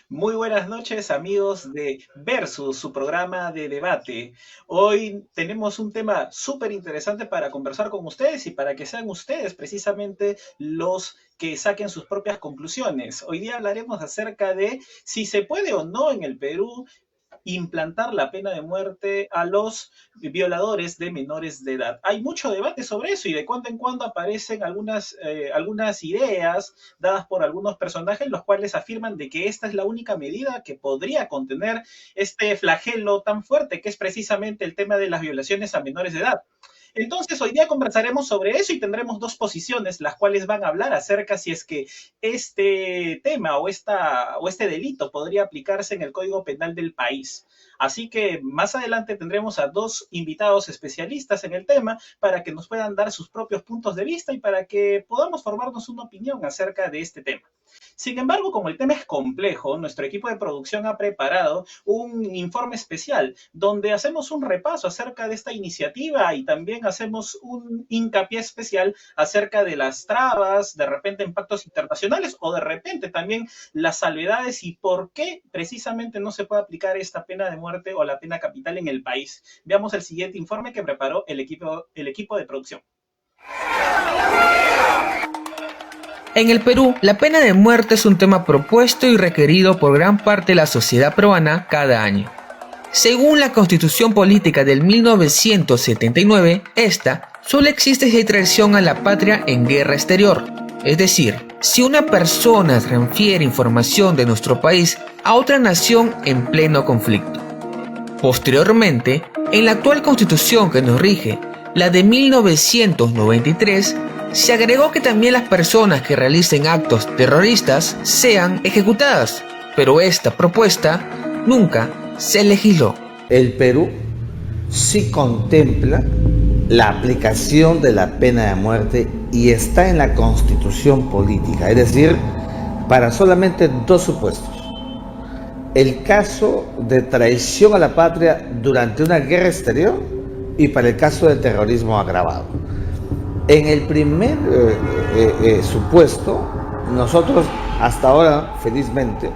Muy buenas noches, amigos de Versus, su programa de debate. Hoy tenemos un tema súper interesante para conversar con ustedes y para que sean ustedes precisamente los que saquen sus propias conclusiones. Hoy día hablaremos acerca de si se puede o no en el Perú implantar la pena de muerte a los violadores de menores de edad. Hay mucho debate sobre eso y de cuando en cuando aparecen algunas ideas dadas por algunos personajes, los cuales afirman de que esta es la única medida que podría contener este flagelo tan fuerte que es precisamente el tema de las violaciones a menores de edad. Entonces, hoy día conversaremos sobre eso y tendremos dos posiciones, las cuales van a hablar acerca si es que este tema o este delito podría aplicarse en el Código Penal del país. Así que más adelante tendremos a dos invitados especialistas en el tema para que nos puedan dar sus propios puntos de vista y para que podamos formarnos una opinión acerca de este tema. Sin embargo, como el tema es complejo, nuestro equipo de producción ha preparado un informe especial donde hacemos un repaso acerca de esta iniciativa y también hacemos un hincapié especial acerca de las trabas, de repente impactos internacionales o de repente también las salvedades y por qué precisamente no se puede aplicar esta pena de muerte o la pena capital en el país. Veamos el siguiente informe que preparó el equipo de producción. En el Perú, la pena de muerte es un tema propuesto y requerido por gran parte de la sociedad peruana cada año. Según la Constitución Política del 1979, esta solo existe si hay traición a la patria en guerra exterior. Es decir, si una persona transfiere información de nuestro país a otra nación en pleno conflicto. Posteriormente, en la actual Constitución que nos rige, la de 1993, se agregó que también las personas que realicen actos terroristas sean ejecutadas, pero esta propuesta nunca se legisló. El Perú sí contempla la aplicación de la pena de muerte y está en la Constitución política, es decir, para solamente dos supuestos. El caso de traición a la patria durante una guerra exterior y para el caso de terrorismo agravado. En el primer supuesto, nosotros hasta ahora, felizmente,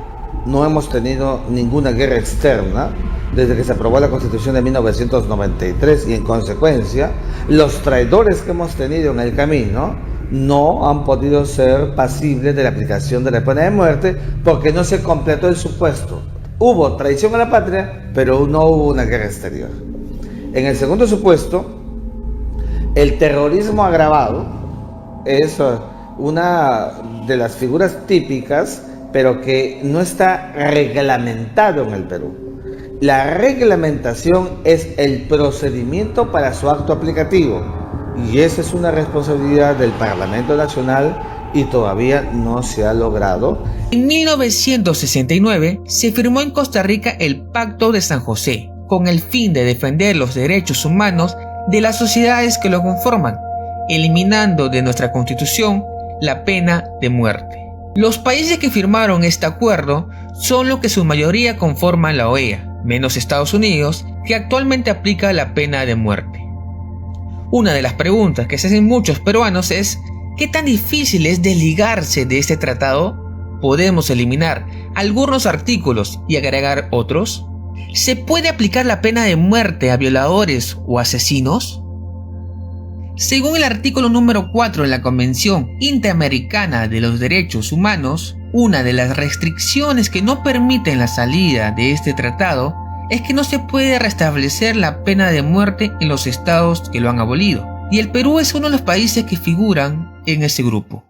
no hemos tenido ninguna guerra externa desde que se aprobó la Constitución de 1993 y en consecuencia, los traidores que hemos tenido en el camino no han podido ser pasibles de la aplicación de la pena de muerte porque no se completó el supuesto. Hubo traición a la patria, pero no hubo una guerra exterior. En el segundo supuesto, el terrorismo agravado es una de las figuras típicas, pero que no está reglamentado en el Perú. La reglamentación es el procedimiento para su acto aplicativo y esa es una responsabilidad del Parlamento Nacional y todavía no se ha logrado. En 1969 se firmó en Costa Rica el Pacto de San José, con el fin de defender los derechos humanos de las sociedades que lo conforman, eliminando de nuestra Constitución la pena de muerte. Los países que firmaron este acuerdo son los que su mayoría conforman la OEA, menos Estados Unidos, que actualmente aplica la pena de muerte. Una de las preguntas que se hacen muchos peruanos es: ¿qué tan difícil es desligarse de este tratado? ¿Podemos eliminar algunos artículos y agregar otros? ¿Se puede aplicar la pena de muerte a violadores o asesinos? Según el artículo número 4 de la Convención Interamericana de los Derechos Humanos, una de las restricciones que no permiten la salida de este tratado es que no se puede restablecer la pena de muerte en los estados que lo han abolido, y el Perú es uno de los países que figuran en ese grupo.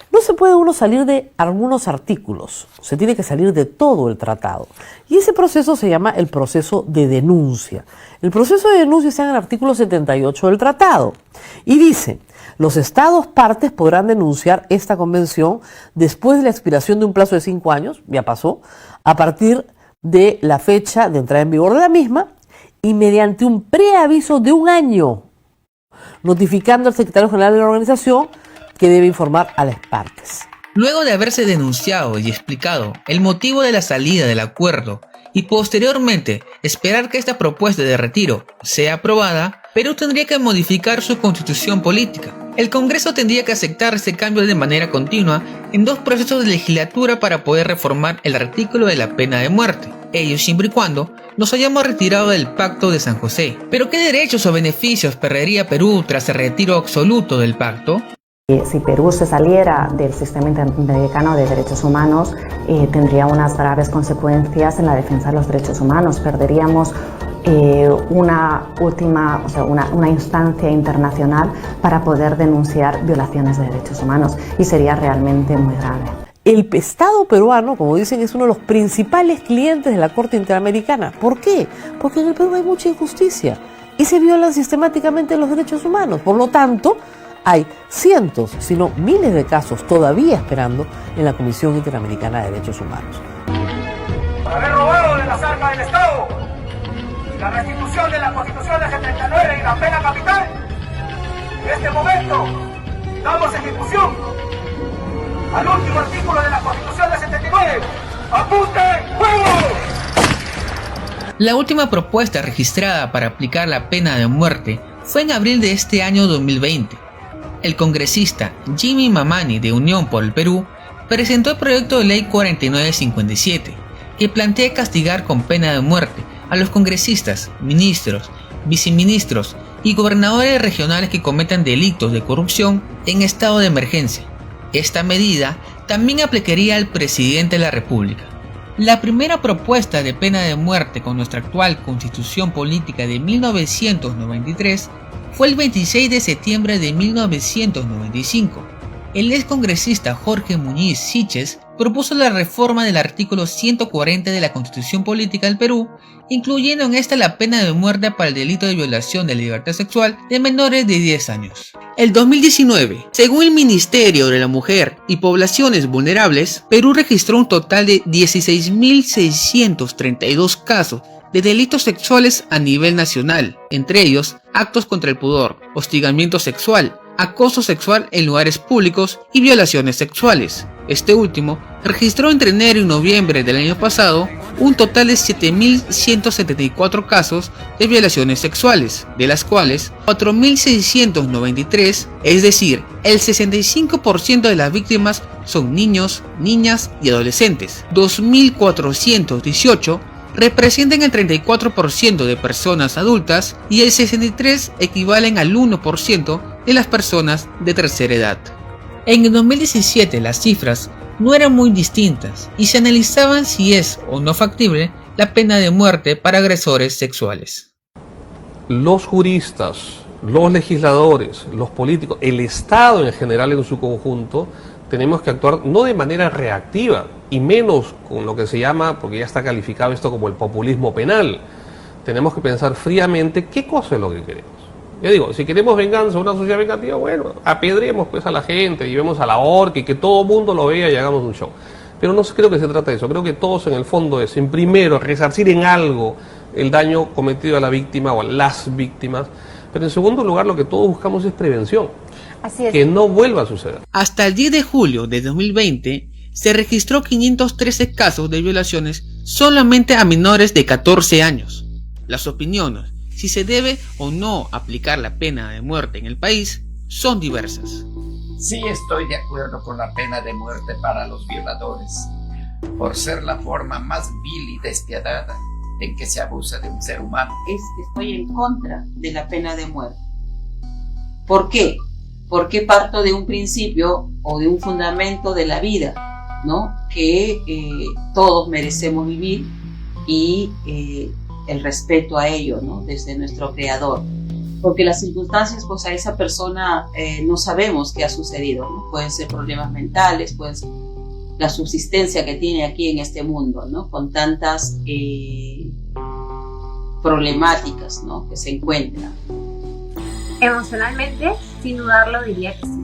No se puede uno salir de algunos artículos, se tiene que salir de todo el tratado. Y ese proceso se llama el proceso de denuncia. El proceso de denuncia está en el artículo 78 del tratado. Y dice: los estados partes podrán denunciar esta convención después de la expiración de un plazo de 5 años, ya pasó, a partir de la fecha de entrada en vigor de la misma y mediante un preaviso de 1 año, notificando al secretario general de la organización que debe informar a las partes. Luego de haberse denunciado y explicado el motivo de la salida del acuerdo y posteriormente esperar que esta propuesta de retiro sea aprobada, Perú tendría que modificar su constitución política. El Congreso tendría que aceptar ese cambio de manera continua en 2 procesos de legislatura para poder reformar el artículo de la pena de muerte. Ello siempre y cuando nos hayamos retirado del Pacto de San José. ¿Pero qué derechos o beneficios perdería Perú tras el retiro absoluto del pacto? Si Perú se saliera del sistema interamericano de derechos humanos, tendría unas graves consecuencias en la defensa de los derechos humanos. Perderíamos una instancia internacional para poder denunciar violaciones de derechos humanos, y sería realmente muy grave. El Estado peruano, como dicen, es uno de los principales clientes de la Corte Interamericana. ¿Por qué? Porque en el Perú hay mucha injusticia y se violan sistemáticamente los derechos humanos. Por lo tanto, hay cientos, si no miles de casos todavía esperando en la Comisión Interamericana de Derechos Humanos. Por haber robado de las armas del Estado, la restitución de la Constitución del 79 y la pena capital, en este momento damos ejecución al último artículo de la Constitución del 79. ¡Apunte! ¡Fuego! La última propuesta registrada para aplicar la pena de muerte fue en abril de este año 2020. El congresista Jimmy Mamani de Unión por el Perú presentó el proyecto de ley 4957, que plantea castigar con pena de muerte a los congresistas, ministros, viceministros y gobernadores regionales que cometan delitos de corrupción en estado de emergencia. Esta medida también aplicaría al presidente de la República. La primera propuesta de pena de muerte con nuestra actual Constitución Política de 1993 fue el 26 de septiembre de 1995. El excongresista Jorge Muñiz Siches propuso la reforma del artículo 140 de la Constitución Política del Perú, incluyendo en esta la pena de muerte para el delito de violación de la libertad sexual de menores de 10 años. El 2019, según el Ministerio de la Mujer y Poblaciones Vulnerables, Perú registró un total de 16.632 casos de delitos sexuales a nivel nacional, entre ellos actos contra el pudor, hostigamiento sexual, acoso sexual en lugares públicos y violaciones sexuales. Este último registró entre enero y noviembre del año pasado un total de 7.174 casos de violaciones sexuales, de las cuales 4.693, es decir, el 65% de las víctimas son niños, niñas y adolescentes. 2.418 representan el 34% de personas adultas y el 63% equivalen al 1% de las personas de tercera edad. En el 2017 las cifras no eran muy distintas y se analizaban si es o no factible la pena de muerte para agresores sexuales. Los juristas, los legisladores, los políticos, el Estado en general en su conjunto, tenemos que actuar no de manera reactiva y menos con lo que se llama, porque ya está calificado esto como el populismo penal. Tenemos que pensar fríamente qué cosa es lo que queremos. Yo digo, si queremos venganza, una sociedad vengativa, bueno, apedremos pues a la gente, llevemos a la horca y que todo el mundo lo vea y hagamos un show. Pero no creo que se trata de eso, creo que todos en el fondo es, en primero, resarcir en algo el daño cometido a la víctima o a las víctimas, pero en segundo lugar lo que todos buscamos es prevención. Así es. Que no vuelva a suceder. Hasta el 10 de julio de 2020 se registró 513 casos de violaciones solamente a menores de 14 años. Las opiniones, si se debe o no aplicar la pena de muerte en el país, son diversas. Sí estoy de acuerdo con la pena de muerte para los violadores, por ser la forma más vil y despiadada en que se abusa de un ser humano. Estoy en contra de la pena de muerte. ¿Por qué? Porque parto de un principio o de un fundamento de la vida, ¿no? Que todos merecemos vivir y el respeto a ello, ¿no? Desde nuestro creador. Porque las circunstancias, pues a esa persona no sabemos qué ha sucedido, ¿no? Pueden ser problemas mentales, pueden ser la subsistencia que tiene aquí en este mundo, ¿no? Con tantas problemáticas, ¿no? Que se encuentran. Emocionalmente, sin dudarlo, diría que sí.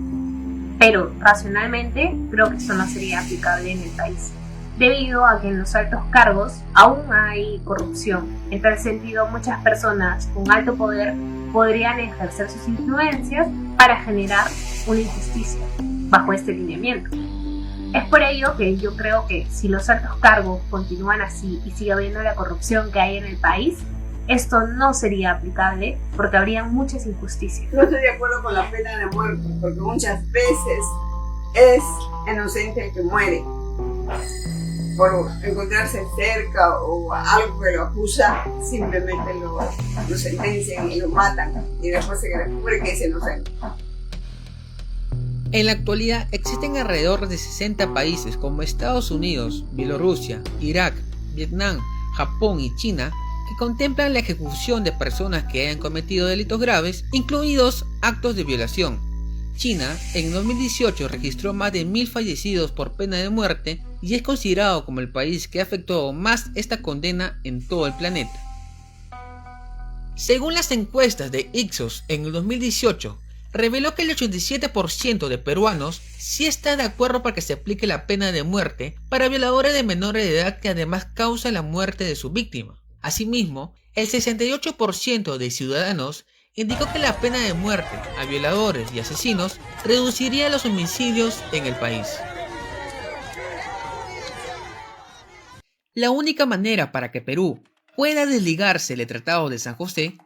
Pero racionalmente, creo que eso no sería aplicable en el país, debido a que en los altos cargos aún hay corrupción. En tal sentido, muchas personas con alto poder podrían ejercer sus influencias para generar una injusticia bajo este lineamiento. Es por ello que yo creo que si los altos cargos continúan así y sigue habiendo la corrupción que hay en el país, esto no sería aplicable porque habría muchas injusticias. No estoy de acuerdo con la pena de muerte, porque muchas veces es inocente el que muere por encontrarse cerca o algo que lo acusa, simplemente lo sentencian y lo matan y después se descubre que es inocente. En la actualidad existen alrededor de 60 países como Estados Unidos, Bielorrusia, Irak, Vietnam, Japón y China que contemplan la ejecución de personas que hayan cometido delitos graves, incluidos actos de violación. China en 2018 registró más de 1000 fallecidos por pena de muerte y es considerado como el país que afectó más esta condena en todo el planeta. Según las encuestas de Ipsos en el 2018, reveló que el 87% de peruanos sí está de acuerdo para que se aplique la pena de muerte para violadores de menores de edad que además causa la muerte de su víctima. Asimismo, el 68% de ciudadanos indicó que la pena de muerte a violadores y asesinos reduciría los homicidios en el país. La única manera para que Perú pueda desligarse del Tratado de San José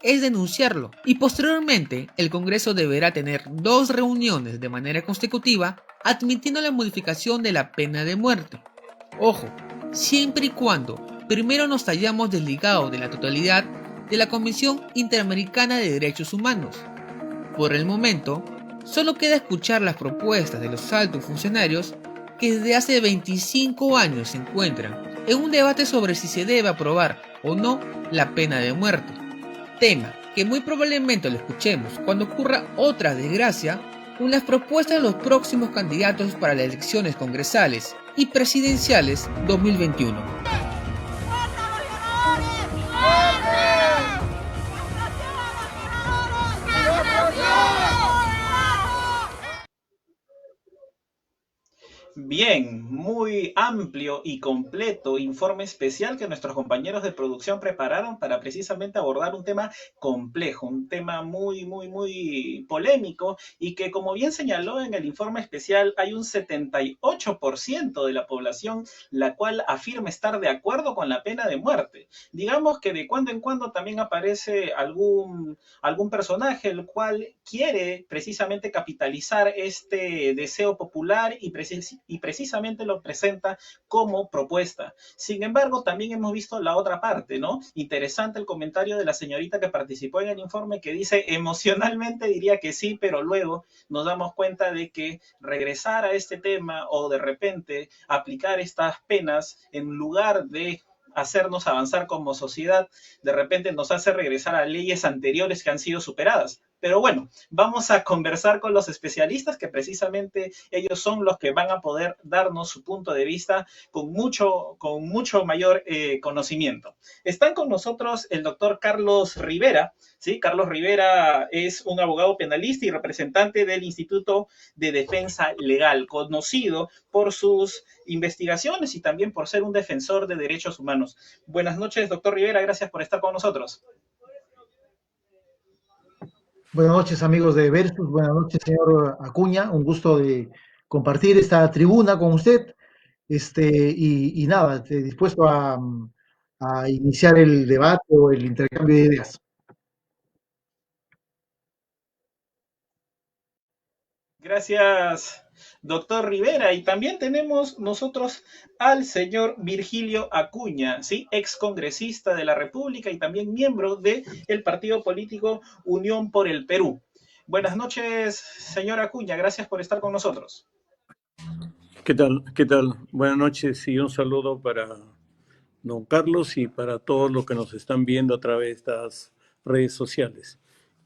es denunciarlo, y posteriormente el Congreso deberá tener 2 reuniones de manera consecutiva admitiendo la modificación de la pena de muerte. Ojo, siempre y cuando primero nos hayamos desligado de la totalidad de la Comisión Interamericana de Derechos Humanos. Por el momento, solo queda escuchar las propuestas de los altos funcionarios que desde hace 25 años se encuentran en un debate sobre si se debe aprobar o no la pena de muerte. Tema que muy probablemente lo escuchemos cuando ocurra otra desgracia con las propuestas de los próximos candidatos para las elecciones congresales y presidenciales 2021. Bien, muy amplio y completo informe especial que nuestros compañeros de producción prepararon para precisamente abordar un tema complejo, un tema muy polémico y que, como bien señaló en el informe especial, hay un 78% de la población la cual afirma estar de acuerdo con la pena de muerte. Digamos que de cuando en cuando también aparece algún personaje el cual quiere precisamente capitalizar este deseo popular y precisamente lo presenta como propuesta. Sin embargo, también hemos visto la otra parte, ¿no? Interesante el comentario de la señorita que participó en el informe que dice, emocionalmente diría que sí, pero luego nos damos cuenta de que regresar a este tema o de repente aplicar estas penas en lugar de hacernos avanzar como sociedad, de repente nos hace regresar a leyes anteriores que han sido superadas. Pero bueno, vamos a conversar con los especialistas que precisamente ellos son los que van a poder darnos su punto de vista con mucho mayor conocimiento. Están con nosotros el doctor Carlos Rivera, ¿sí? Carlos Rivera es un abogado penalista y representante del Instituto de Defensa Legal, conocido por sus investigaciones y también por ser un defensor de derechos humanos. Buenas noches, doctor Rivera, gracias por estar con nosotros. Buenas noches, amigos de Versus. Buenas noches, señor Acuña. Un gusto de compartir esta tribuna con usted. Y nada, dispuesto a iniciar el debate o el intercambio de ideas. Gracias, doctor Rivera. Y también tenemos nosotros al señor Virgilio Acuña, ¿sí? Excongresista de la República y también miembro del partido político Unión por el Perú. Buenas noches, señor Acuña. Gracias por estar con nosotros. ¿Qué tal? ¿Qué tal? Buenas noches y un saludo para don Carlos y para todos los que nos están viendo a través de estas redes sociales.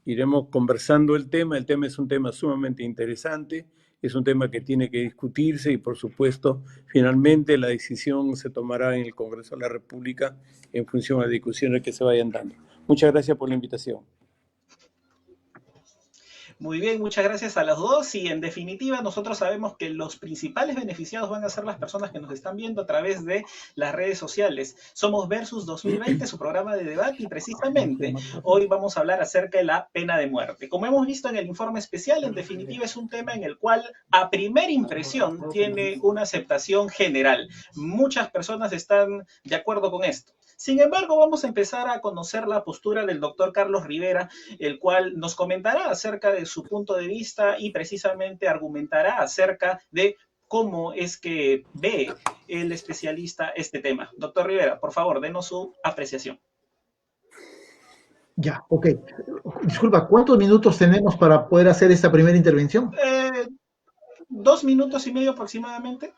Iremos conversando el tema es un tema sumamente interesante, es un tema que tiene que discutirse y por supuesto finalmente la decisión se tomará en el Congreso de la República en función a las discusiones que se vayan dando. Muchas gracias por la invitación. Muy bien, muchas gracias a los dos y en definitiva nosotros sabemos que los principales beneficiados van a ser las personas que nos están viendo a través de las redes sociales. Somos Versus 2020, su programa de debate y precisamente hoy vamos a hablar acerca de la pena de muerte. Como hemos visto en el informe especial, en definitiva es un tema en el cual a primera impresión tiene una aceptación general. Muchas personas están de acuerdo con esto. Sin embargo, vamos a empezar a conocer la postura del doctor Carlos Rivera, el cual nos comentará acerca de su punto de vista y precisamente argumentará acerca de cómo es que ve el especialista este tema. Doctor Rivera, por favor, denos su apreciación. Ya, ok. Disculpa, ¿cuántos minutos tenemos para poder hacer esta primera intervención? 2 minutos y medio aproximadamente.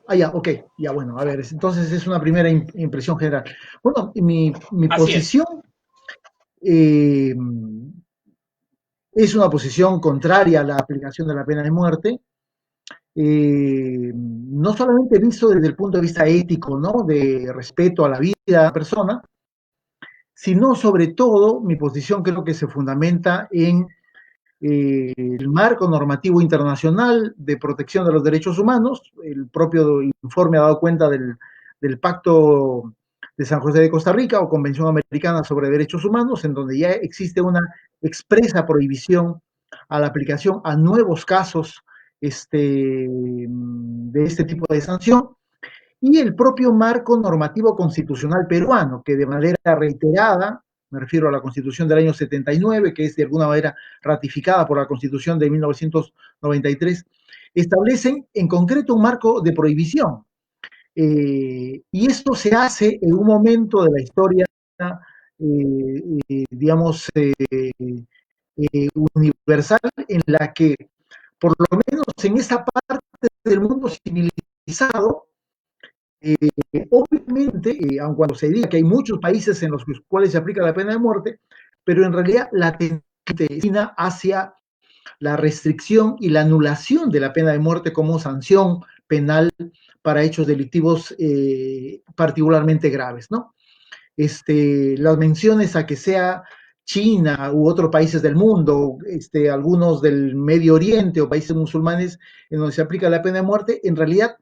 Ah, ya, ok. Ya, bueno, a ver, entonces es una primera impresión general. Bueno, mi posición es una posición contraria a la aplicación de la pena de muerte. No solamente visto desde el punto de vista ético, ¿no? De respeto a la vida de la persona, sino sobre todo mi posición creo que se fundamenta en el marco normativo internacional de protección de los derechos humanos. El propio informe ha dado cuenta del Pacto de San José de Costa Rica o Convención Americana sobre Derechos Humanos, en donde ya existe una expresa prohibición a la aplicación a nuevos casos de este tipo de sanción, y el propio marco normativo constitucional peruano, que de manera reiterada, me refiero a la Constitución del año 79, que es de alguna manera ratificada por la Constitución de 1993, establecen en concreto un marco de prohibición. Y esto se hace en un momento de la historia, digamos, universal, en la que, por lo menos en esta parte del mundo civilizado, obviamente, aun cuando se diga que hay muchos países en los cuales se aplica la pena de muerte, pero en realidad la tendencia destina hacia la restricción y la anulación de la pena de muerte como sanción penal para hechos delictivos particularmente graves, ¿no? Las menciones a que sea China u otros países del mundo, algunos del Medio Oriente o países musulmanes en donde se aplica la pena de muerte, en realidad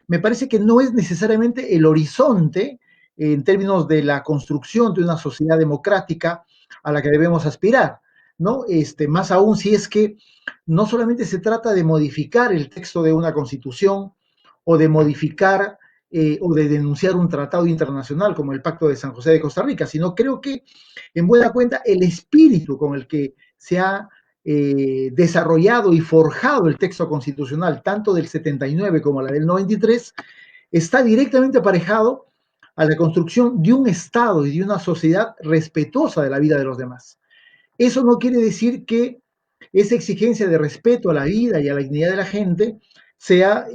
me parece que no es necesariamente el horizonte en términos de la construcción de una sociedad democrática a la que debemos aspirar, ¿no? Más aún si es que no solamente se trata de modificar el texto de una constitución o de modificar o de denunciar un tratado internacional como el Pacto de San José de Costa Rica, sino creo que en buena cuenta el espíritu con el que se ha desarrollado y forjado el texto constitucional, tanto del 79 como la del 93, está directamente aparejado a la construcción de un Estado y de una sociedad respetuosa de la vida de los demás. Eso no quiere decir que esa exigencia de respeto a la vida y a la dignidad de la gente sea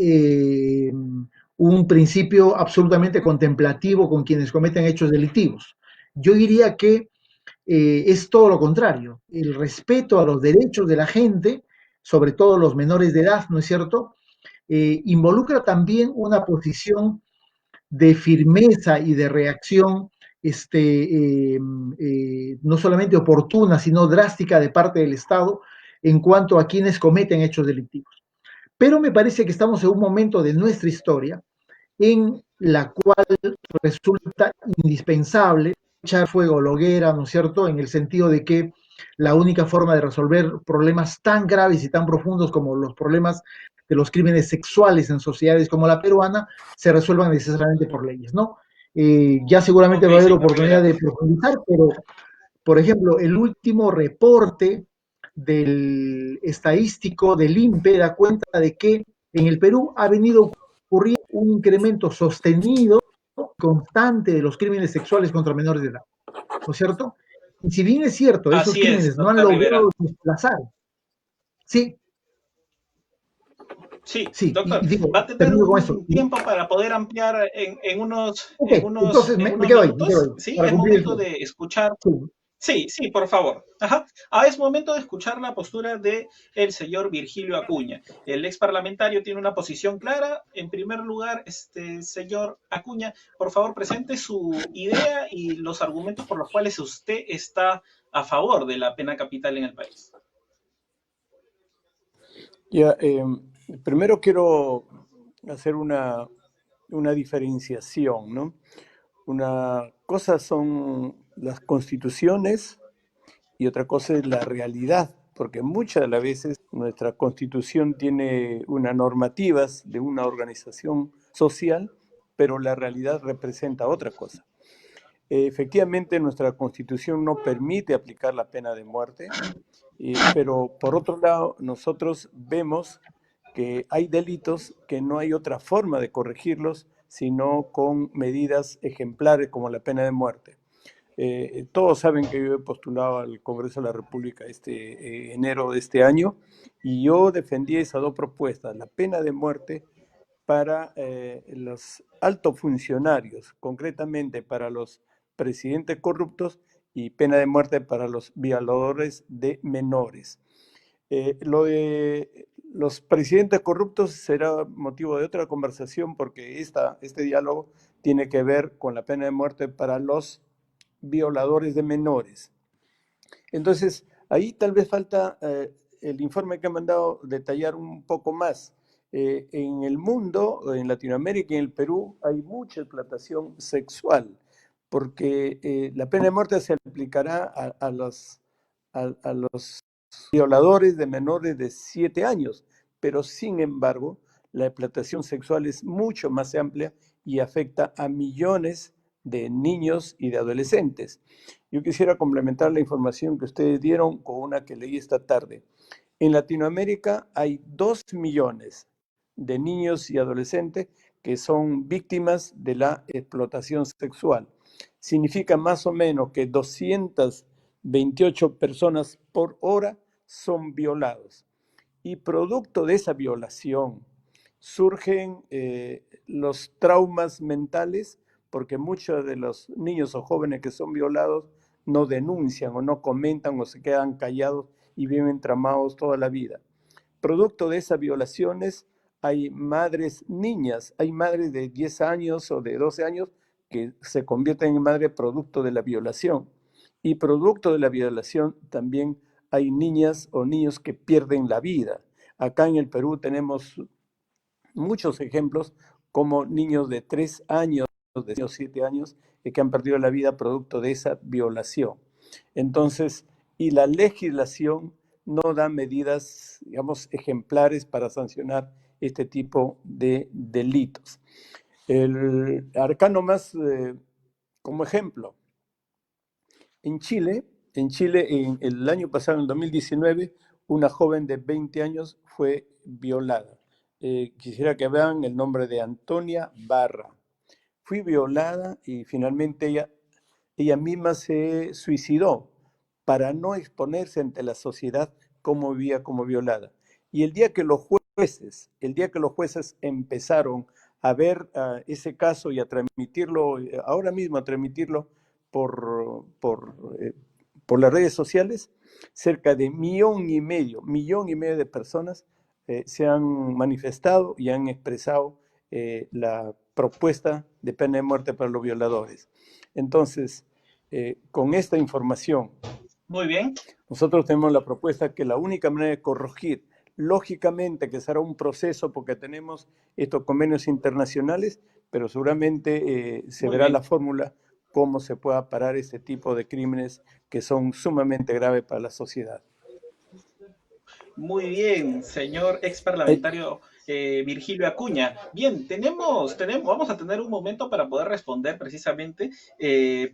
un principio absolutamente contemplativo con quienes cometen hechos delictivos. Yo diría que es todo lo contrario. El respeto a los derechos de la gente, sobre todo los menores de edad, ¿no es cierto? Involucra también una posición de firmeza y de reacción no solamente oportuna, sino drástica de parte del Estado en cuanto a quienes cometen hechos delictivos. Pero me parece que estamos en un momento de nuestra historia en la cual resulta indispensable echar fuego a la hoguera, ¿no es cierto?, en el sentido de que la única forma de resolver problemas tan graves y tan profundos como los problemas de los crímenes sexuales en sociedades como la peruana se resuelvan necesariamente por leyes, ¿no? Ya seguramente va a haber oportunidad de profundizar, pero, por ejemplo, el último reporte del estadístico del INPE da cuenta de que en el Perú ha venido ocurriendo un incremento sostenido, constante de los crímenes sexuales contra menores de edad, ¿no es cierto? Y si bien es cierto, esos crímenes no han logrado desplazar. Sí. Sí, doctor, va a tener un tiempo para poder ampliar en unos minutos. Sí, es momento de escuchar. Sí, por favor. Ajá. Es momento de escuchar la postura del señor Virgilio Acuña. El ex parlamentario tiene una posición clara. En primer lugar, señor Acuña, por favor, presente su idea y los argumentos por los cuales usted está a favor de la pena capital en el país. Ya, primero quiero hacer una diferenciación, ¿no? Una cosa son las constituciones y otra cosa es la realidad, porque muchas de las veces nuestra constitución tiene unas normativas de una organización social pero la realidad representa otra cosa. Efectivamente, nuestra Constitución no permite aplicar la pena de muerte, pero por otro lado, nosotros vemos que hay delitos que no hay otra forma de corregirlos sino con medidas ejemplares como la pena de muerte. Todos saben que yo he postulado al Congreso de la República enero de este año, y yo defendí esas dos propuestas: la pena de muerte para los altos funcionarios, concretamente para los presidentes corruptos, y pena de muerte para los violadores de menores. Lo de los presidentes corruptos será motivo de otra conversación, porque este diálogo tiene que ver con la pena de muerte para los violadores de menores. Entonces, ahí tal vez falta el informe que han mandado detallar un poco más. En el mundo, en Latinoamérica y en el Perú, hay mucha explotación sexual, porque la pena de muerte se aplicará a los violadores de menores de 7 años, pero sin embargo, la explotación sexual es mucho más amplia y afecta a millones de niños y de adolescentes. Yo quisiera complementar la información que ustedes dieron con una que leí esta tarde. En Latinoamérica hay 2 millones de niños y adolescentes que son víctimas de la explotación sexual. Significa más o menos que 228 personas por hora son violados. Y producto de esa violación surgen los traumas mentales, porque muchos de los niños o jóvenes que son violados no denuncian o no comentan o se quedan callados y viven traumados toda la vida. Producto de esas violaciones hay madres niñas, hay madres de 10 años o de 12 años que se convierten en madres producto de la violación. Y producto de la violación también hay niñas o niños que pierden la vida. Acá en el Perú tenemos muchos ejemplos, como niños de 3 años, de 7 años, que han perdido la vida producto de esa violación. Entonces, y la legislación no da medidas, digamos, ejemplares para sancionar este tipo de delitos. Acá nomás, como ejemplo, en Chile, en el año pasado, en 2019, una joven de 20 años fue violada. Quisiera que vean el nombre de Antonia Barra. Fue violada y finalmente ella misma se suicidó para no exponerse ante la sociedad como vivía como violada. Y el día que los jueces empezaron a ver ese caso y a transmitirlo, ahora mismo a transmitirlo por las redes sociales, cerca de 1,5 millones de personas se han manifestado y han expresado la propuesta de pena de muerte para los violadores. Entonces, con esta información, muy bien, nosotros tenemos la propuesta que la única manera de corregir, lógicamente que será un proceso porque tenemos estos convenios internacionales, pero seguramente se verá la fórmula cómo se pueda parar ese tipo de crímenes que son sumamente graves para la sociedad. Muy bien, señor ex parlamentario Virgilio Acuña. Bien, vamos a tener un momento para poder responder precisamente,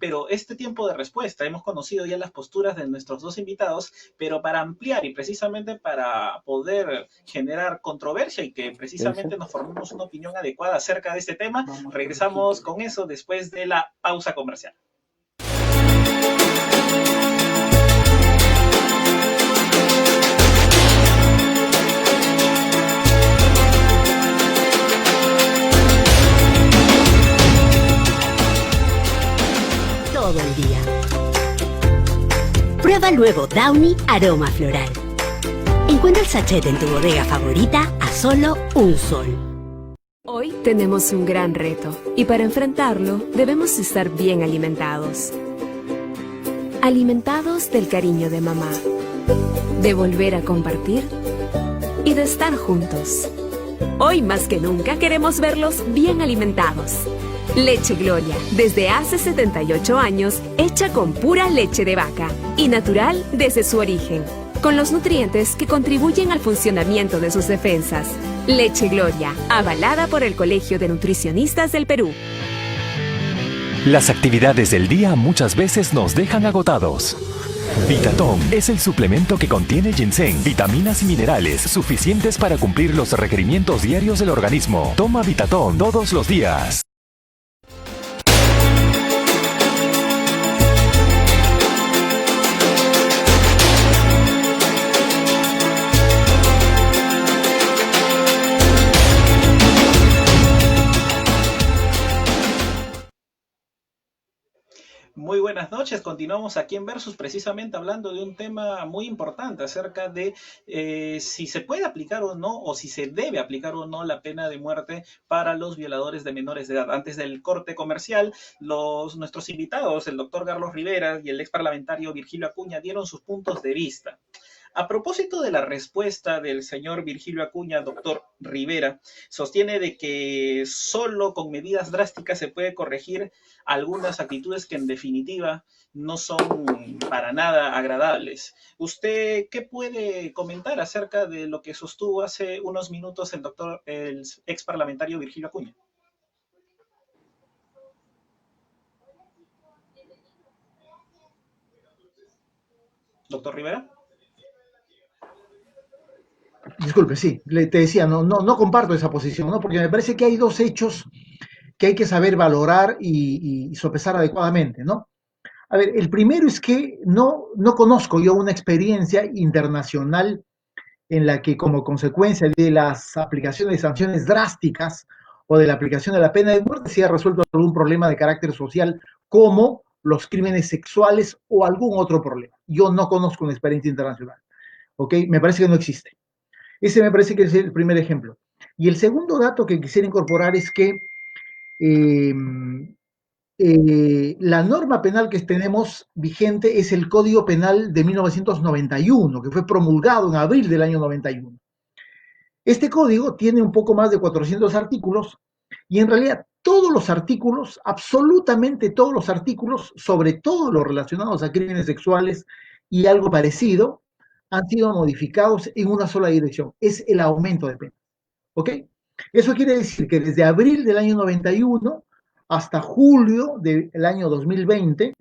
pero este tiempo de respuesta, hemos conocido ya las posturas de nuestros dos invitados, pero para ampliar y precisamente para poder generar controversia y que precisamente nos formemos una opinión adecuada acerca de este tema, regresamos con eso después de la pausa comercial. Todo el día. Prueba el nuevo Downy Aroma Floral. Encuentra el sachet en tu bodega favorita a solo $1. Hoy tenemos un gran reto y para enfrentarlo debemos estar bien alimentados. Alimentados del cariño de mamá, de volver a compartir y de estar juntos. Hoy más que nunca queremos verlos bien alimentados. Leche Gloria, desde hace 78 años, hecha con pura leche de vaca y natural desde su origen, con los nutrientes que contribuyen al funcionamiento de sus defensas. Leche Gloria, avalada por el Colegio de Nutricionistas del Perú. Las actividades del día muchas veces nos dejan agotados. Vitatón es el suplemento que contiene ginseng, vitaminas y minerales suficientes para cumplir los requerimientos diarios del organismo. Toma Vitatón todos los días. Muy buenas noches, continuamos aquí en Versus precisamente hablando de un tema muy importante acerca de si se puede aplicar o no, o si se debe aplicar o no la pena de muerte para los violadores de menores de edad. Antes del corte comercial, nuestros invitados, el doctor Carlos Rivera y el ex parlamentario Virgilio Acuña, dieron sus puntos de vista. A propósito de la respuesta del señor Virgilio Acuña, doctor Rivera, sostiene de que solo con medidas drásticas se puede corregir algunas actitudes que en definitiva no son para nada agradables. ¿Usted qué puede comentar acerca de lo que sostuvo hace unos minutos el ex parlamentario Virgilio Acuña? Doctor Rivera. Disculpe, sí, te decía, no comparto esa posición, ¿no? Porque me parece que hay dos hechos que hay que saber valorar y sopesar adecuadamente, ¿no? A ver, el primero es que no conozco yo una experiencia internacional en la que como consecuencia de las aplicaciones de sanciones drásticas o de la aplicación de la pena de muerte se haya resuelto algún problema de carácter social como los crímenes sexuales o algún otro problema. Yo no conozco una experiencia internacional, ¿ok? Me parece que no existe. Ese me parece que es el primer ejemplo. Y el segundo dato que quisiera incorporar es que la norma penal que tenemos vigente es el Código Penal de 1991, que fue promulgado en abril del año 91. Este código tiene un poco más de 400 artículos y en realidad todos los artículos, absolutamente todos los artículos, sobre todo los relacionados a crímenes sexuales y algo parecido, han sido modificados en una sola dirección, es el aumento de pena. ¿Ok? Eso quiere decir que desde abril del año 91 hasta julio del año 2020,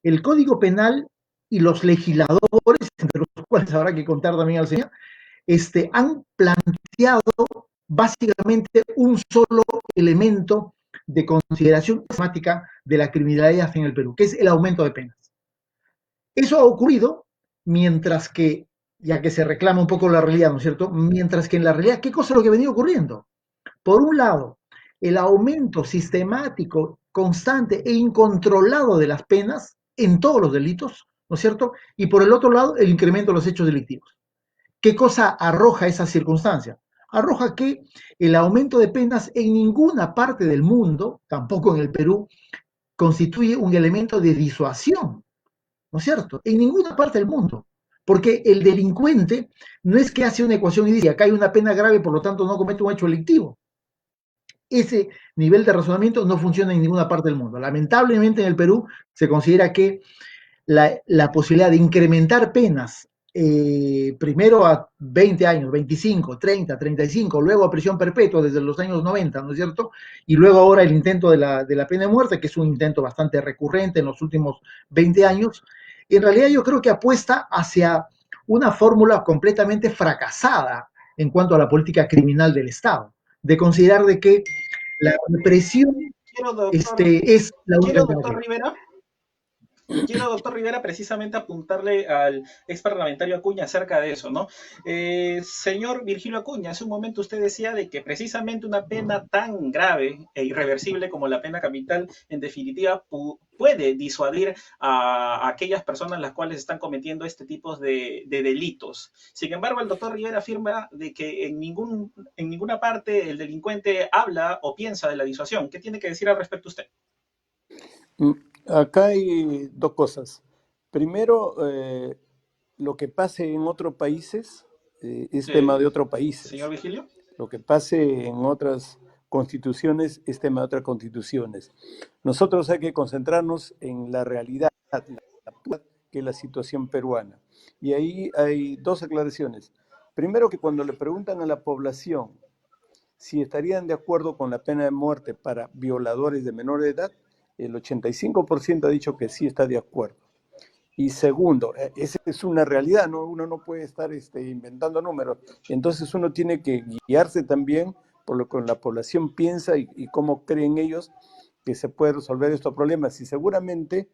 el Código Penal y los legisladores, entre los cuales habrá que contar también al señor, han planteado básicamente un solo elemento de consideración sistemática de la criminalidad en el Perú, que es el aumento de penas. Eso ha ocurrido mientras que, ya que se reclama un poco la realidad, ¿no es cierto? Mientras que en la realidad, ¿qué cosa es lo que ha venido ocurriendo? Por un lado, el aumento sistemático, constante e incontrolado de las penas en todos los delitos, ¿no es cierto? Y por el otro lado, el incremento de los hechos delictivos. ¿Qué cosa arroja esa circunstancia? Arroja que el aumento de penas en ninguna parte del mundo, tampoco en el Perú, constituye un elemento de disuasión, ¿no es cierto? En ninguna parte del mundo. Porque el delincuente no es que hace una ecuación y dice, acá hay una pena grave, por lo tanto no comete un hecho delictivo. Ese nivel de razonamiento no funciona en ninguna parte del mundo. Lamentablemente en el Perú se considera que la posibilidad de incrementar penas primero a 20 años, 25, 30, 35, luego a prisión perpetua desde los años 90, ¿no es cierto? Y luego ahora el intento de la pena de muerte, que es un intento bastante recurrente en los últimos 20 años, en realidad yo creo que apuesta hacia una fórmula completamente fracasada en cuanto a la política criminal del Estado, de considerar de que la represión es la única alternativa. Quiero, doctor Rivera, precisamente apuntarle al ex parlamentario Acuña acerca de eso, ¿no? Señor Virgilio Acuña, hace un momento usted decía de que precisamente una pena tan grave e irreversible como la pena capital, en definitiva, puede disuadir a aquellas personas las cuales están cometiendo este tipo de delitos. Sin embargo, el doctor Rivera afirma de que en ninguna parte el delincuente habla o piensa de la disuasión. ¿Qué tiene que decir al respecto usted? Acá hay dos cosas. Primero, lo que pase en otros países es tema de otros países. Señor Virgilio. Lo que pase en otras constituciones es tema de otras constituciones. Nosotros hay que concentrarnos en la realidad, que es la situación peruana. Y ahí hay dos aclaraciones. Primero, que cuando le preguntan a la población si estarían de acuerdo con la pena de muerte para violadores de menor edad, el 85% ha dicho que sí está de acuerdo. Y segundo, esa es una realidad, ¿no? Uno no puede estar inventando números. Entonces uno tiene que guiarse también por lo que la población piensa y cómo creen ellos que se puede resolver estos problemas. Y seguramente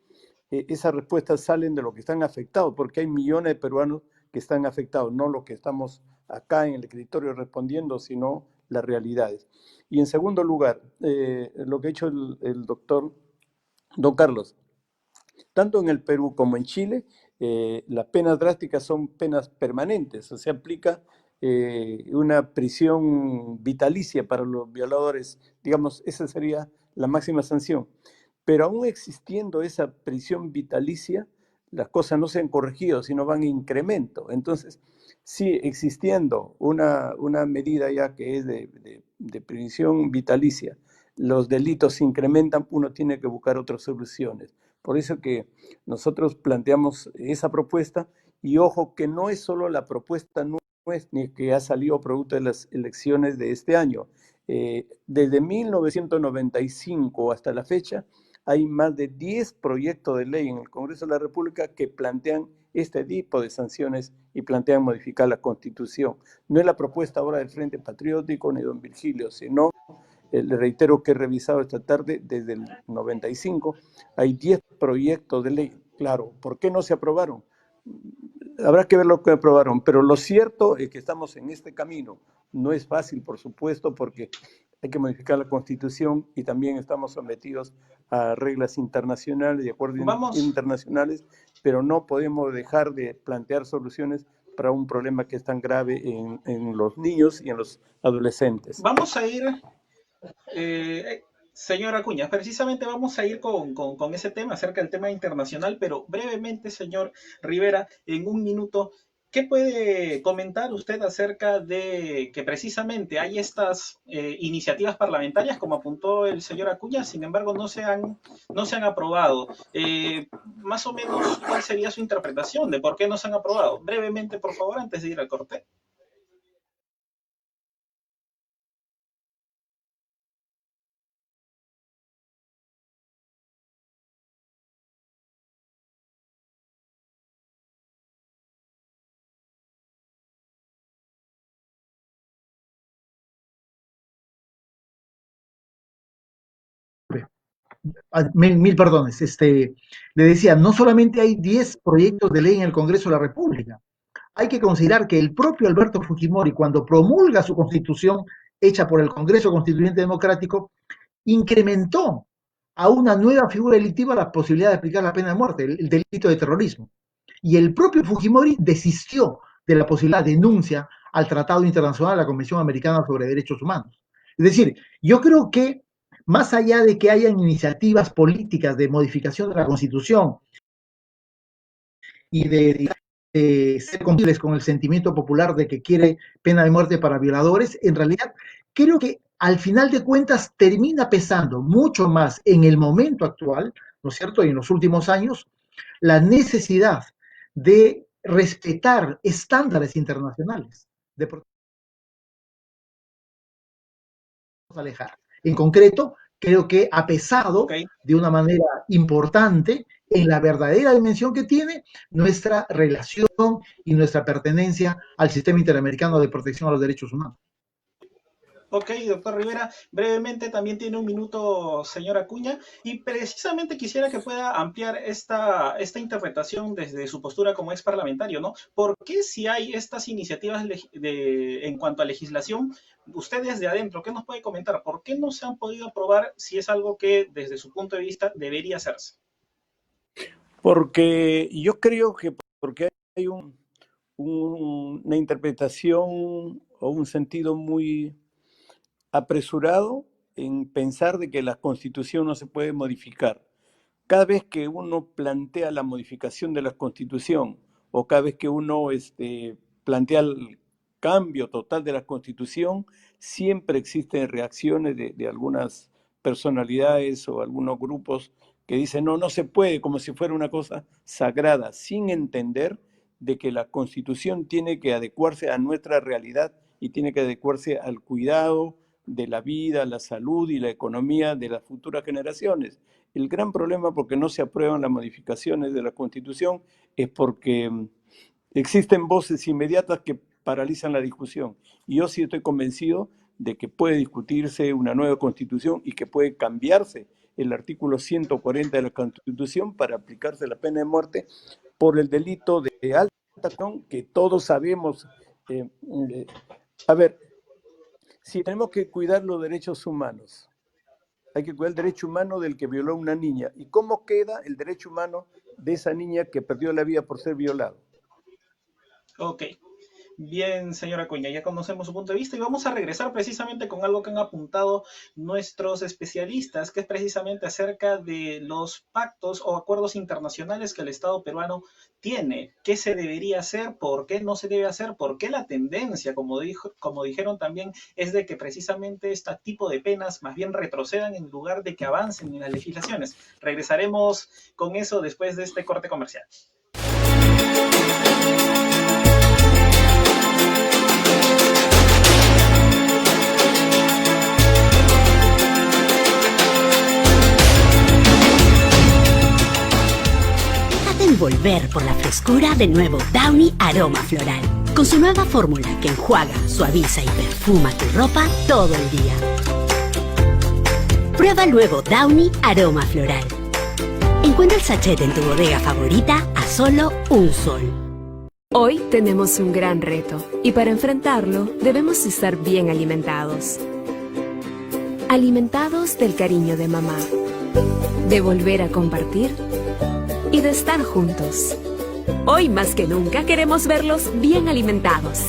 esas respuestas salen de lo que están afectados, porque hay millones de peruanos que están afectados, no lo que estamos acá en el escritorio respondiendo, sino las realidades. Y en segundo lugar, lo que ha hecho el doctor Don Carlos, tanto en el Perú como en Chile, las penas drásticas son penas permanentes, o sea, aplica una prisión vitalicia para los violadores, digamos, esa sería la máxima sanción. Pero aún existiendo esa prisión vitalicia, las cosas no se han corregido, sino van en incremento. Entonces, sí, existiendo una medida ya que es de prisión vitalicia, los delitos se incrementan, uno tiene que buscar otras soluciones. Por eso que nosotros planteamos esa propuesta, y ojo que no es solo la propuesta ni que ha salido producto de las elecciones de este año. Desde 1995 hasta la fecha, hay más de 10 proyectos de ley en el Congreso de la República que plantean este tipo de sanciones y plantean modificar la Constitución. No es la propuesta ahora del Frente Patriótico ni don Virgilio, sino, le reitero que he revisado esta tarde, desde el 95, hay 10 proyectos de ley. Claro, ¿por qué no se aprobaron? Habrá que ver lo que aprobaron, pero lo cierto es que estamos en este camino. No es fácil, por supuesto, porque hay que modificar la Constitución y también estamos sometidos a reglas internacionales y acuerdos internacionales, pero no podemos dejar de plantear soluciones para un problema que es tan grave en los niños y en los adolescentes. Vamos a ir, señor Acuña, precisamente vamos a ir con ese tema, acerca del tema internacional, pero brevemente, señor Rivera, en un minuto, ¿qué puede comentar usted acerca de que precisamente hay estas iniciativas parlamentarias, como apuntó el señor Acuña, sin embargo no se han aprobado? Más o menos, ¿cuál sería su interpretación de por qué no se han aprobado? Brevemente, por favor, antes de ir al corte. Mil perdones. Le decía, no solamente hay 10 proyectos de ley en el Congreso de la República, hay que considerar que el propio Alberto Fujimori, cuando promulga su constitución hecha por el Congreso Constituyente Democrático, incrementó a una nueva figura delictiva la posibilidad de aplicar la pena de muerte, el delito de terrorismo. Y el propio Fujimori desistió de la posibilidad de denuncia al Tratado Internacional de la Convención Americana sobre Derechos Humanos. Es decir, yo creo que más allá de que hayan iniciativas políticas de modificación de la Constitución y de ser compatibles con el sentimiento popular de que quiere pena de muerte para violadores, en realidad creo que al final de cuentas termina pesando mucho más en el momento actual, ¿no es cierto?, y en los últimos años, la necesidad de respetar estándares internacionales, de alejar. En concreto, creo que ha pesado de una manera importante en la verdadera dimensión que tiene nuestra relación y nuestra pertenencia al sistema interamericano de protección a los derechos humanos. Ok, doctor Rivera, brevemente también tiene un minuto, señor Acuña, y precisamente quisiera que pueda ampliar esta interpretación desde su postura como ex parlamentario, ¿no? ¿Por qué si hay estas iniciativas en cuanto a legislación, ustedes de adentro, qué nos puede comentar? ¿Por qué no se han podido aprobar si es algo que desde su punto de vista debería hacerse? Porque yo creo que porque hay una interpretación o un sentido muy apresurado en pensar de que la Constitución no se puede modificar. Cada vez que uno plantea la modificación de la Constitución o cada vez que uno plantea el cambio total de la Constitución, siempre existen reacciones de algunas personalidades o algunos grupos que dicen no se puede, como si fuera una cosa sagrada, sin entender de que la Constitución tiene que adecuarse a nuestra realidad y tiene que adecuarse al cuidado de la vida, la salud y la economía de las futuras generaciones. El gran problema porque no se aprueban las modificaciones de la Constitución es porque existen voces inmediatas que paralizan la discusión. Y yo sí estoy convencido de que puede discutirse una nueva Constitución y que puede cambiarse el artículo 140 de la Constitución para aplicarse la pena de muerte por el delito de alta traición que todos sabemos. A ver, si tenemos que cuidar los derechos humanos, hay que cuidar el derecho humano del que violó a una niña. ¿Y cómo queda el derecho humano de esa niña que perdió la vida por ser violado? Ok. Bien, señora Acuña, ya conocemos su punto de vista y vamos a regresar precisamente con algo que han apuntado nuestros especialistas, que es precisamente acerca de los pactos o acuerdos internacionales que el Estado peruano tiene. ¿Qué se debería hacer? ¿Por qué no se debe hacer? ¿Por qué la tendencia, como dijeron también, es de que precisamente este tipo de penas más bien retrocedan en lugar de que avancen en las legislaciones? Regresaremos con eso después de este corte comercial. Envolver por la frescura de nuevo Downy Aroma Floral. Con su nueva fórmula que enjuaga, suaviza y perfuma tu ropa todo el día. Prueba el nuevo Downy Aroma Floral. Encuentra el sachet en tu bodega favorita a solo $1. Hoy tenemos un gran reto y para enfrentarlo debemos estar bien alimentados. Alimentados del cariño de mamá, de volver a compartir y de estar juntos. Hoy más que nunca queremos verlos bien alimentados.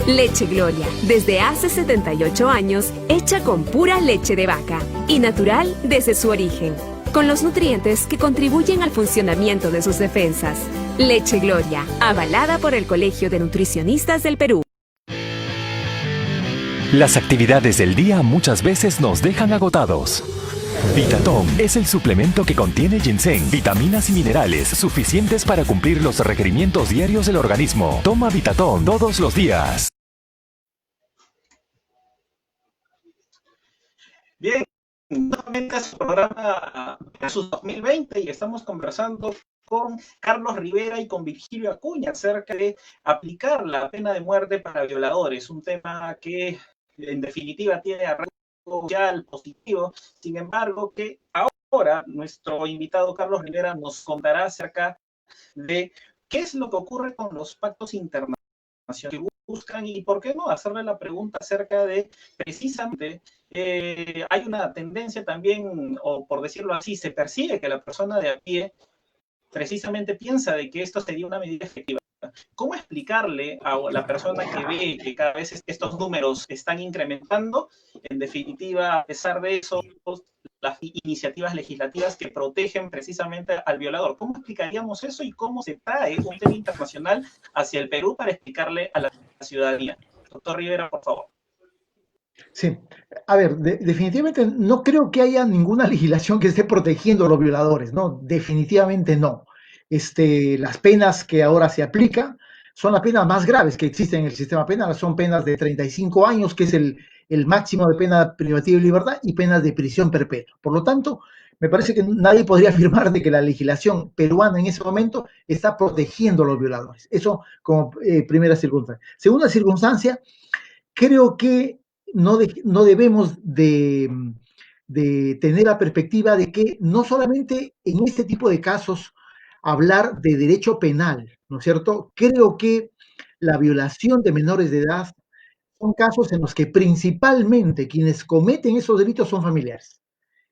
Leche Gloria, desde hace 78 años, hecha con pura leche de vaca y natural desde su origen, con los nutrientes que contribuyen al funcionamiento de sus defensas. Leche Gloria, avalada por el Colegio de Nutricionistas del Perú. Las actividades del día muchas veces nos dejan agotados. Vitatón es el suplemento que contiene ginseng, vitaminas y minerales suficientes para cumplir los requerimientos diarios del organismo. Toma Vitatón todos los días. Bien, nuevamente a su programa Versus 2020 y estamos conversando con Carlos Rivera y con Virgilio Acuña acerca de aplicar la pena de muerte para violadores, un tema que en definitiva tiene arraigo social positivo. Sin embargo, que ahora nuestro invitado Carlos Rivera nos contará acerca de qué es lo que ocurre con los pactos internacionales que buscan y por qué no hacerle la pregunta acerca de precisamente hay una tendencia también, o por decirlo así, se percibe que la persona de a pie precisamente piensa de que esto sería una medida efectiva. ¿Cómo explicarle a la persona que ve que cada vez estos números están incrementando? En definitiva, a pesar de eso, las iniciativas legislativas que protegen precisamente al violador. ¿Cómo explicaríamos eso y cómo se trae un tema internacional hacia el Perú para explicarle a la ciudadanía? Doctor Rivera, por favor. Sí, a ver, definitivamente no creo que haya ninguna legislación que esté protegiendo a los violadores, ¿no? Definitivamente no. Las penas que ahora se aplican son las penas más graves que existen en el sistema penal, son penas de 35 años, que es el máximo de pena privativa de libertad, y penas de prisión perpetua. Por lo tanto, me parece que nadie podría afirmar de que la legislación peruana en ese momento está protegiendo a los violadores. Eso como primera circunstancia. Segunda circunstancia, creo que no debemos de tener la perspectiva de que no solamente en este tipo de casos hablar de derecho penal, ¿no es cierto? Creo que la violación de menores de edad son casos en los que principalmente quienes cometen esos delitos son familiares.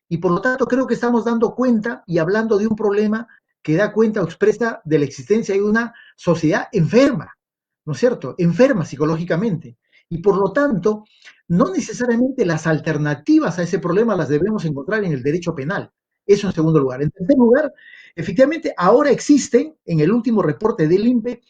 Y por lo tanto creo que estamos dando cuenta y hablando de un problema que da cuenta o expresa de la existencia de una sociedad enferma, ¿no es cierto? Enferma psicológicamente. Y por lo tanto, no necesariamente las alternativas a ese problema las debemos encontrar en el derecho penal. Eso en segundo lugar. En tercer lugar, efectivamente, ahora existen, en el último reporte del INPE,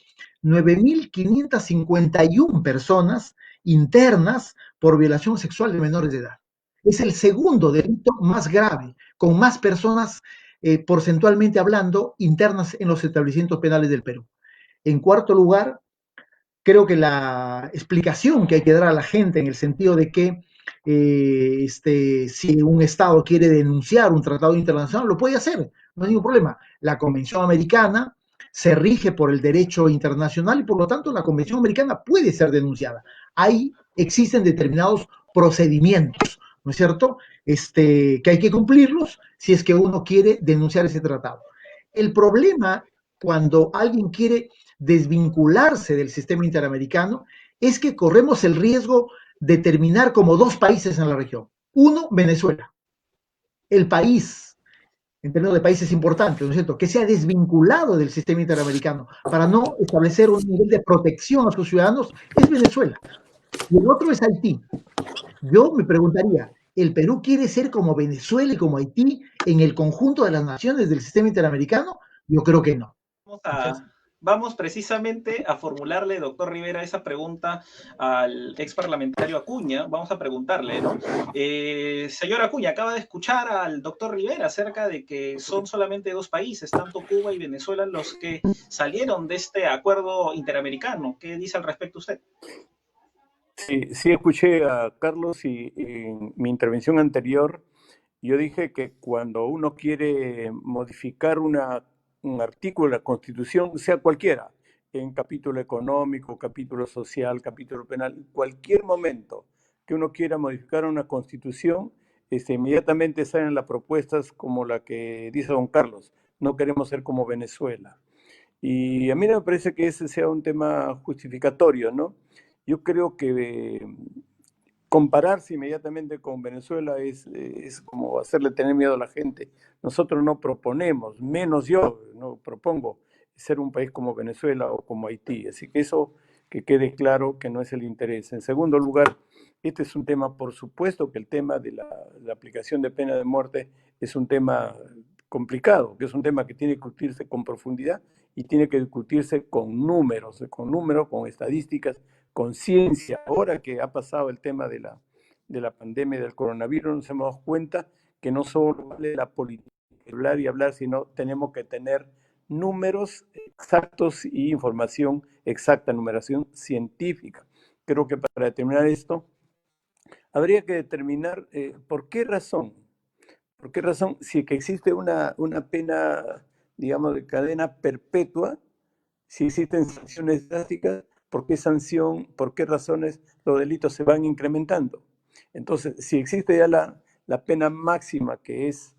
9.551 personas internas por violación sexual de menores de edad. Es el segundo delito más grave, con más personas, porcentualmente hablando, internas en los establecimientos penales del Perú. En cuarto lugar, creo que la explicación que hay que dar a la gente en el sentido de que Si un Estado quiere denunciar un tratado internacional, lo puede hacer, no hay ningún problema. La Convención Americana se rige por el derecho internacional y por lo tanto la Convención Americana puede ser denunciada. Ahí existen determinados procedimientos, ¿no es cierto? Que hay que cumplirlos si es que uno quiere denunciar ese tratado. El problema cuando alguien quiere desvincularse del sistema interamericano es que corremos el riesgo de terminar como dos países en la región. Uno, Venezuela, el país, en términos de países importantes, ¿no es cierto?, que se ha desvinculado del sistema interamericano para no establecer un nivel de protección a sus ciudadanos, es Venezuela. Y el otro es Haití. Yo me preguntaría, ¿el Perú quiere ser como Venezuela y como Haití en el conjunto de las naciones del sistema interamericano? Yo creo que no. Vamos precisamente a formularle, doctor Rivera, esa pregunta al ex parlamentario Acuña. Vamos a preguntarle, ¿no? Señor Acuña, acaba de escuchar al doctor Rivera acerca de que son solamente dos países, tanto Cuba y Venezuela, los que salieron de este acuerdo interamericano. ¿Qué dice al respecto usted? Sí, escuché a Carlos y en mi intervención anterior yo dije que cuando uno quiere modificar un artículo de la Constitución, sea cualquiera, en capítulo económico, capítulo social, capítulo penal, en cualquier momento que uno quiera modificar una Constitución, inmediatamente salen las propuestas como la que dice don Carlos, no queremos ser como Venezuela. Y a mí no me parece que ese sea un tema justificatorio, ¿no? Yo creo que compararse inmediatamente con Venezuela es como hacerle tener miedo a la gente. Nosotros no proponemos, menos yo, no propongo ser un país como Venezuela o como Haití. Así que eso que quede claro que no es el interés. En segundo lugar, este es un tema, por supuesto que el tema de la aplicación de pena de muerte es un tema complicado, que es un tema que tiene que discutirse con profundidad y tiene que discutirse con números, con estadísticas, con ciencia. Ahora que ha pasado el tema de la pandemia del coronavirus, nos hemos dado cuenta que no solo vale la política, hablar y hablar, sino tenemos que tener números exactos y información exacta, numeración científica. Creo que para determinar esto, habría que determinar por qué razón, si es que existe una pena, digamos, de cadena perpetua, si existen sanciones drásticas, ¿por qué sanción, por qué razones los delitos se van incrementando? Entonces, si existe ya la pena máxima, que es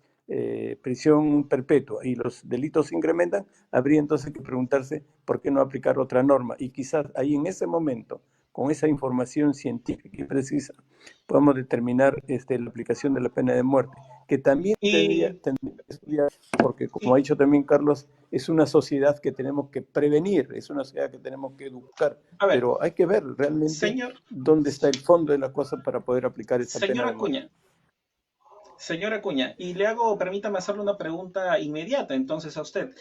prisión perpetua, y los delitos se incrementan, habría entonces que preguntarse por qué no aplicar otra norma. Y quizás ahí en ese momento, con esa información científica y precisa, podamos determinar la aplicación de la pena de muerte, que también tendría que estudiar, porque como ha dicho también Carlos, es una sociedad que tenemos que prevenir, es una sociedad que tenemos que educar, pero hay que ver realmente dónde está el fondo de la cosa para poder aplicar esta pena de muerte. Señor Acuña, y permítame hacerle una pregunta inmediata entonces a usted.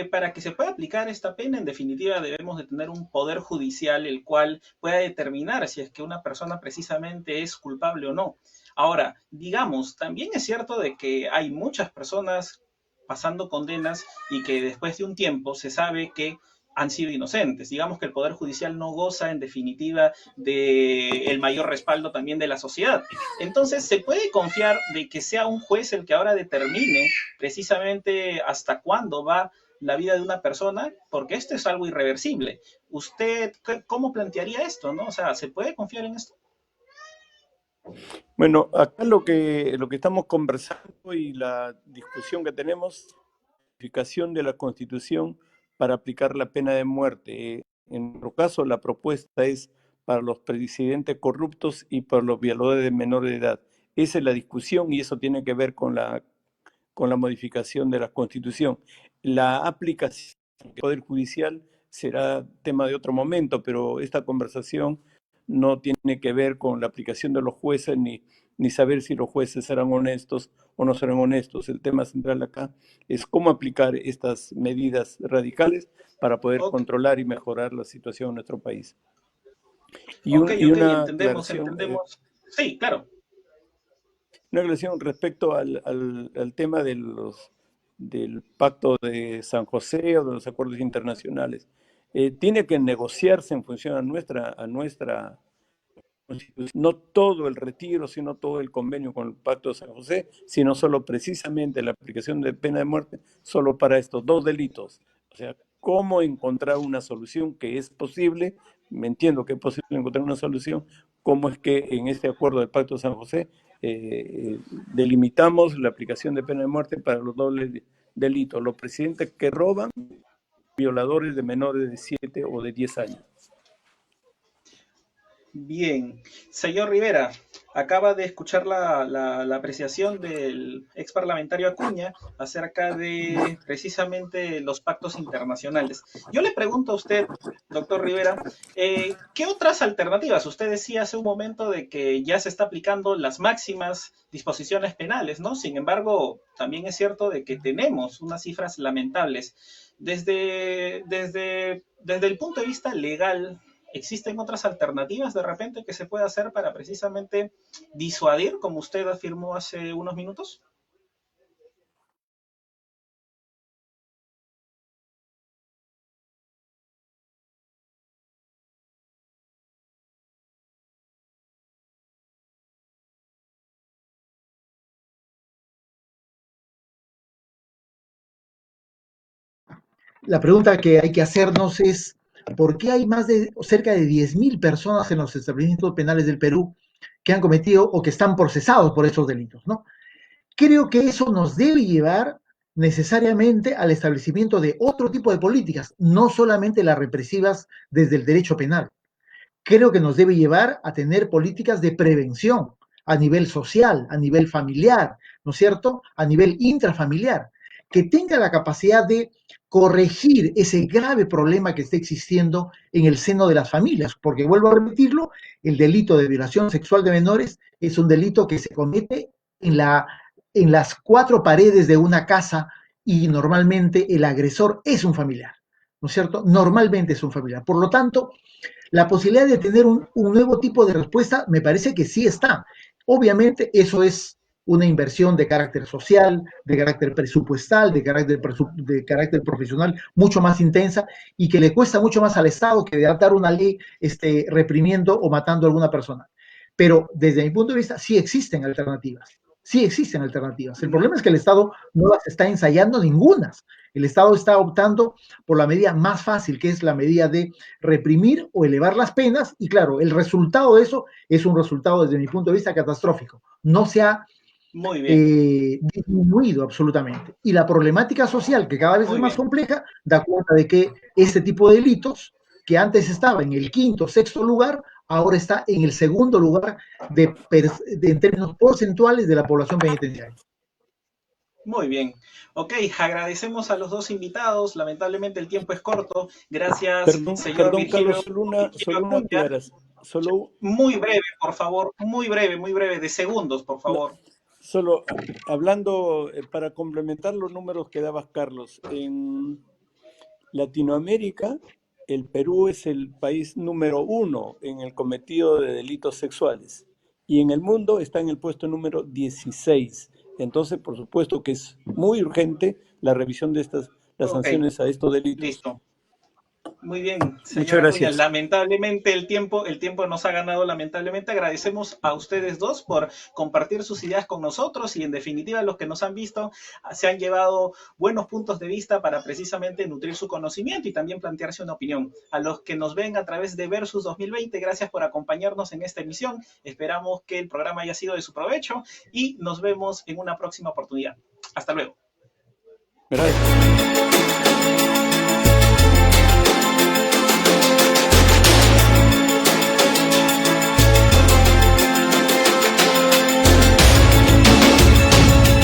Para que se pueda aplicar esta pena, en definitiva, debemos de tener un poder judicial el cual pueda determinar si es que una persona precisamente es culpable o no. Ahora, digamos, también es cierto de que hay muchas personas pasando condenas y que después de un tiempo se sabe que han sido inocentes. Digamos que el Poder Judicial no goza, en definitiva, del mayor respaldo también de la sociedad. Entonces, ¿se puede confiar de que sea un juez el que ahora determine precisamente hasta cuándo va la vida de una persona? Porque esto es algo irreversible. ¿Usted cómo plantearía esto, no? O sea, ¿se puede confiar en esto? Bueno, acá lo que estamos conversando y la discusión que tenemos, la modificación de la Constitución para aplicar la pena de muerte. En nuestro caso, la propuesta es para los presidentes corruptos y para los violadores de menor de edad. Esa es la discusión y eso tiene que ver con la modificación de la Constitución. La aplicación del Poder Judicial será tema de otro momento, pero esta conversación no tiene que ver con la aplicación de los jueces ni saber si los jueces serán honestos o no serán honestos. El tema central acá es cómo aplicar estas medidas radicales para poder controlar y mejorar la situación en nuestro país. Y Entendemos. Sí, claro. Una aclaración respecto al tema del Pacto de San José o de los acuerdos internacionales. Tiene que negociarse en función a nuestra no todo el retiro, sino todo el convenio con el Pacto de San José, sino solo precisamente la aplicación de pena de muerte solo para estos dos delitos. O sea, cómo encontrar una solución que es posible, me entiendo que es posible encontrar una solución, cómo es que en este acuerdo del Pacto de San José delimitamos la aplicación de pena de muerte para los dobles delitos, los presidentes que roban, violadores de menores de 7 o de 10 años. Bien, señor Rivera, acaba de escuchar la apreciación del ex parlamentario Acuña acerca de precisamente los pactos internacionales. Yo le pregunto a usted, doctor Rivera, ¿qué otras alternativas? Usted decía hace un momento de que ya se está aplicando las máximas disposiciones penales, ¿no? Sin embargo, también es cierto de que tenemos unas cifras lamentables. Desde el punto de vista legal, ¿existen otras alternativas de repente que se pueda hacer para precisamente disuadir, como usted afirmó hace unos minutos? La pregunta que hay que hacernos es, ¿por qué hay cerca de 10.000 personas en los establecimientos penales del Perú que han cometido o que están procesados por esos delitos, ¿no? Creo que eso nos debe llevar necesariamente al establecimiento de otro tipo de políticas, no solamente las represivas desde el derecho penal. Creo que nos debe llevar a tener políticas de prevención a nivel social, a nivel familiar, ¿no es cierto? A nivel intrafamiliar, que tenga la capacidad de corregir ese grave problema que está existiendo en el seno de las familias, porque vuelvo a repetirlo, el delito de violación sexual de menores es un delito que se comete en las cuatro paredes de una casa y normalmente el agresor es un familiar, ¿no es cierto? Normalmente es un familiar. Por lo tanto, la posibilidad de tener un nuevo tipo de respuesta me parece que sí está. Obviamente eso es una inversión de carácter social, de carácter presupuestal, de carácter profesional mucho más intensa y que le cuesta mucho más al Estado que de adaptar una ley reprimiendo o matando a alguna persona. Pero desde mi punto de vista sí existen alternativas. Sí existen alternativas. El problema es que el Estado no las está ensayando ningunas. El Estado está optando por la medida más fácil, que es la medida de reprimir o elevar las penas. Y claro, el resultado de eso es un resultado, desde mi punto de vista, catastrófico. No se ha disminuido absolutamente. Y la problemática social, que cada vez es más compleja, da cuenta de que este tipo de delitos, que antes estaba en el quinto, sexto lugar, ahora está en el segundo lugar en términos porcentuales de la población penitenciaria. Muy bien. Ok, agradecemos a los dos invitados. Lamentablemente el tiempo es corto. Gracias, señor Virgilio. Carlos, solo una aclaración. Muy breve, por favor. Muy breve, de segundos, por favor. Solo hablando, para complementar los números que dabas, Carlos, en Latinoamérica, el Perú es el país número 1 en el cometido de delitos sexuales y en el mundo está en el puesto número 16. Entonces, por supuesto que es muy urgente la revisión de las sanciones a estos delitos. Listo. Muy bien, muchas gracias. Acuña, lamentablemente el tiempo nos ha ganado, lamentablemente. Agradecemos a ustedes dos por compartir sus ideas con nosotros y en definitiva los que nos han visto se han llevado buenos puntos de vista para precisamente nutrir su conocimiento y también plantearse una opinión. A los que nos ven a través de Versus 2020, gracias por acompañarnos en esta emisión. Esperamos que el programa haya sido de su provecho y nos vemos en una próxima oportunidad. Hasta luego. Gracias.